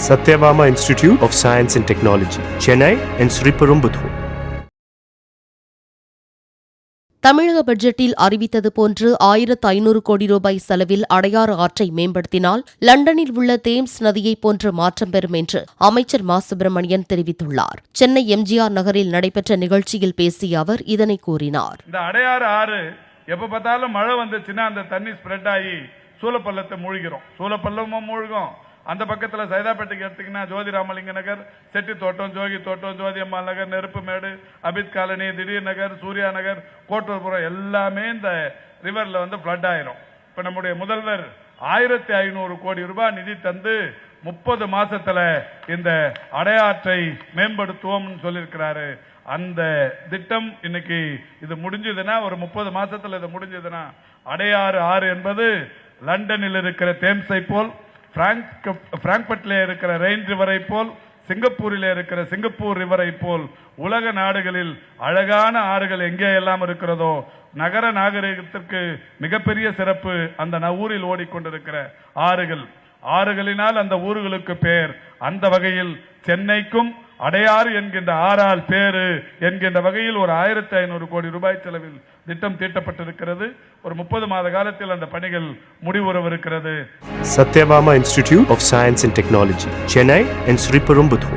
Satyabama Institute of Science and Technology, Chennai and Sriperumbudur. தமிழக பட்ஜெட்டில் அறிவித்தது போன்று 1500 கோடி ரூபாய் செலவில் அடையாறு ஆற்றை மேம்படுத்தினால் லண்டனில் உள்ள தேம்ஸ் நதியைப் போன்ற மாற்றம் பெறும் என்று அமைச்சர் மா சுப்பிரமணியன் தெரிவித்துள்ளார். சென்னை எம்ஜிஆர் நகரில் நடைபெற்ற நிகழ்ச்சியில் பேசிய அவர் இதனை கூறினார். இந்த அடையாறு ஆறு எப்ப பார்த்தாலும் மழை வந்துச்சுன்னா அந்த தண்ணி ஸ்ப்ரெட் ஆகி சூலப்பள்ளத்தை மூழ்கிறோம். சூலப்பள்ளமும் மூழ்கும். அந்த பக்கத்தில் சைதாப்பேட்டைக்கு எடுத்தீங்கன்னா ஜோதி ராமலிங்க நகர், செட்டி தோட்டம், ஜோகி தோட்டம், ஜோதி அம்மாள் நகர், நெருப்புமேடு, அபித் காலனி, திடீர் நகர், சூர்யா நகர், கோட்டூர்புரம் எல்லாமே இந்த ரிவர்ல ஃப்ளட் ஆயிரும். இப்ப நம்முடைய முதல்வர் 1500 கோடி ரூபாய் நிதி தந்து 30 மாசத்துல இந்த அடையாற்றை மேம்படுத்துவோம் சொல்லியிருக்கிறாரு. அந்த திட்டம் இன்னைக்கு இது முடிஞ்சதுன்னா, ஒரு 30 மாசத்துல இது முடிஞ்சதுன்னா, அடையாறு ஆறு என்பது லண்டனில் இருக்கிற தேம்ஸை போல், பிராங்க்பர்ட்ல இருக்கிற ரெயின் ரிவரை போல், சிங்கப்பூரில் இருக்கிற சிங்கப்பூர் ரிவரை போல் உலக நாடுகளில் அழகான ஆறுகள் எங்கே எல்லாம் இருக்கிறதோ, நகர நாகரிகத்திற்கு மிகப்பெரிய சிறப்பு அந்த ஊரில் ஓடிக்கொண்டிருக்கிற ஆறுகளினால் அந்த ஊர்களுக்கு பேர். அந்த வகையில் சென்னைக்கும் அடையாறு என்கின்ற ஆறால் பேரு என்கின்ற வகையில் ஒரு 1500 கோடி ரூபாய் செலவில் திட்டம் தீட்டப்பட்டிருக்கிறது. ஒரு 30 மாத காலத்தில் அந்த பணிகள் முடிவுறவிருக்கிறது. Satyabama Institute of Science and Technology, Chennai and Sriperumbudur.